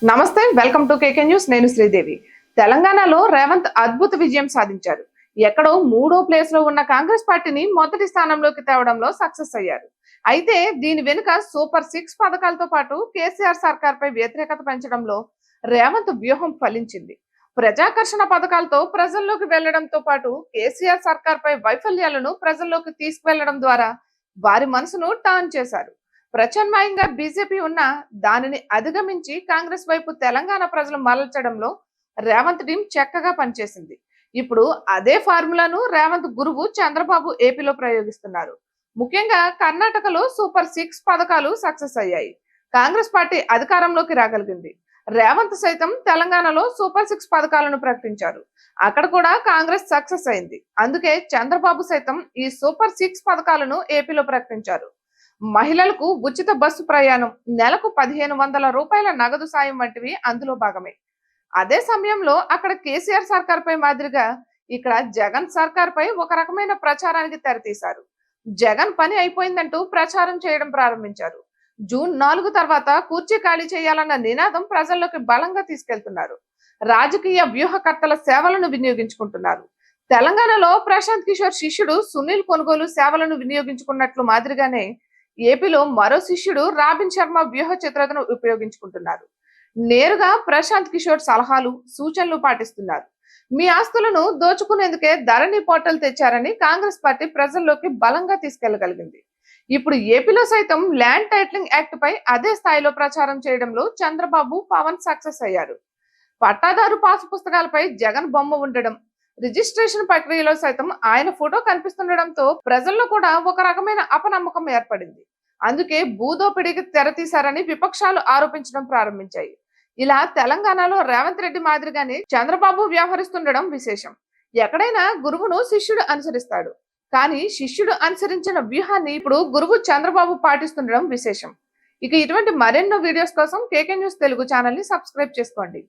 నమస్తే, welcome to KK news. నేను శ్రీదేవి. తెలంగాణలో రేవంత్ అద్భుత విజయం సాధించారు. ఎక్కడో మూడో ప్లేస్ లో ఉన్న కాంగ్రెస్ పార్టీని మొదటి స్థానంలోకి తేవడంలో సక్సెస్ అయ్యారు. అయితే దీని వెనుక సూపర్ 6 పథకాలతో పాటు కేసీఆర్ సర్కార్ పై వ్యతిరేకత పెంచడంలో రేవంత్ వ్యూహం ఫలించింది. ప్రజాకర్షణ పథకాలతో ప్రజల్లోకి వెళ్లడంతో పాటు కేసీఆర్ సర్కార్ పై వైఫల్యాలను ప్రజల్లోకి తీసుకువెళ్లడం ద్వారా వారి మనసును టర్న్ చేశారు. ప్రత్యామ్నాయంగా బీజేపీ ఉన్న దానిని అధిగమించి కాంగ్రెస్ వైపు తెలంగాణ ప్రజలు మరల్చడంలో రేవంత్ టీం చక్కగా పనిచేసింది. ఇప్పుడు అదే ఫార్ములాను రేవంత్ గురువు చంద్రబాబు ఏపీలో ప్రయోగిస్తున్నారు. ముఖ్యంగా కర్ణాటకలో సూపర్ 6 పథకాలు సక్సెస్ అయ్యాయి. కాంగ్రెస్ పార్టీ అధికారంలోకి రాగలిగింది. రేవంత్ సైతం తెలంగాణలో సూపర్ 6 పథకాలను ప్రకటించారు. అక్కడ కూడా కాంగ్రెస్ సక్సెస్ అయింది. అందుకే చంద్రబాబు సైతం ఈ సూపర్ 6 పథకాలను ఏపీలో ప్రకటించారు. మహిళలకు ఉచిత బస్సు ప్రయాణం, నెలకు 1500 రూపాయల నగదు సాయం వంటివి అందులో భాగమే. అదే సమయంలో అక్కడ కేసీఆర్ సర్కార్ పై మాదిరిగా ఇక్కడ జగన్ సర్కార్ పై ఒక రకమైన ప్రచారానికి తెరతీశారు. జగన్ పని అయిపోయిందంటూ ప్రచారం చేయడం ప్రారంభించారు. జూన్ 4 తర్వాత కుర్చీ ఖాళీ చేయాలన్న నినాదం ప్రజల్లోకి బలంగా తీసుకెళ్తున్నారు. రాజకీయ వ్యూహకర్తల సేవలను వినియోగించుకుంటున్నారు. తెలంగాణలో ప్రశాంత్ కిషోర్ శిష్యుడు సునీల్ కొనుగోలు సేవలను వినియోగించుకున్నట్లు మాదిరిగానే ఏపీలో మరో శిష్యుడు రాబిన్ శర్మ వ్యూహ చిత్రతను ఉపయోగించుకుంటున్నారు. నేరుగా ప్రశాంత్ కిషోర్ సలహాలు, సూచనలు పాటిస్తున్నారు. మీ ఆస్తులను దోచుకునేందుకే ధరణి పోర్టల్ తెచ్చారని కాంగ్రెస్ పార్టీ ప్రజల్లోకి బలంగా తీసుకెళ్లగలిగింది. ఇప్పుడు ఏపీలో సైతం ల్యాండ్ టైటిలింగ్ యాక్ట్ పై అదే స్థాయిలో ప్రచారం చేయడంలో చంద్రబాబు, పవన్ సక్సెస్ అయ్యారు. పట్టాదారు పాసు పుస్తకాలపై జగన్ బొమ్మ ఉండడం, రిజిస్ట్రేషన్ ప్రక్రియలో సైతం ఆయన ఫోటో కనిపిస్తుండడంతో ప్రజల్లో కూడా ఒక రకమైన అపనమ్మకం ఏర్పడింది. అందుకే భూదోపిడికి తెరతీశారని విపక్షాలు ఆరోపించడం ప్రారంభించాయి. ఇలా తెలంగాణలో రేవంత్ రెడ్డి మాదిరిగానే చంద్రబాబు వ్యవహరిస్తుండడం విశేషం. ఎక్కడైనా గురువును శిష్యుడు అనుసరిస్తాడు, కానీ శిష్యుడు అనుసరించిన వ్యూహాన్ని ఇప్పుడు గురువు చంద్రబాబు పాటిస్తుండడం విశేషం. ఇక ఇటువంటి మరెన్నో వీడియోస్ కోసం కేకే న్యూస్ తెలుగు ఛానల్ ని సబ్స్క్రైబ్ చేసుకోండి.